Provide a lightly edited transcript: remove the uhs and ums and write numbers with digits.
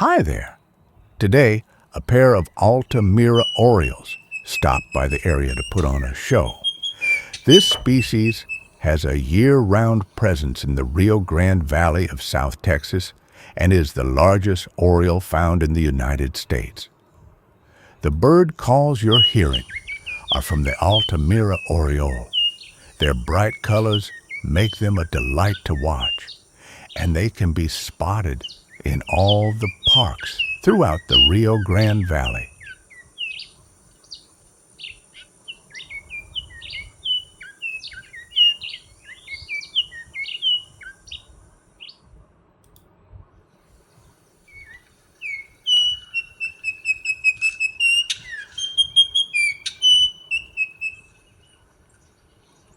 Hi there. Today, a pair of Altamira Orioles stopped by the area to put on a show. This species has a year-round presence in the Rio Grande Valley of South Texas and is the largest oriole found in the United States. The bird calls you're hearing are from the Altamira Oriole. Their bright colors make them a delight to watch, and they can be spotted in all the parks throughout the Rio Grande Valley.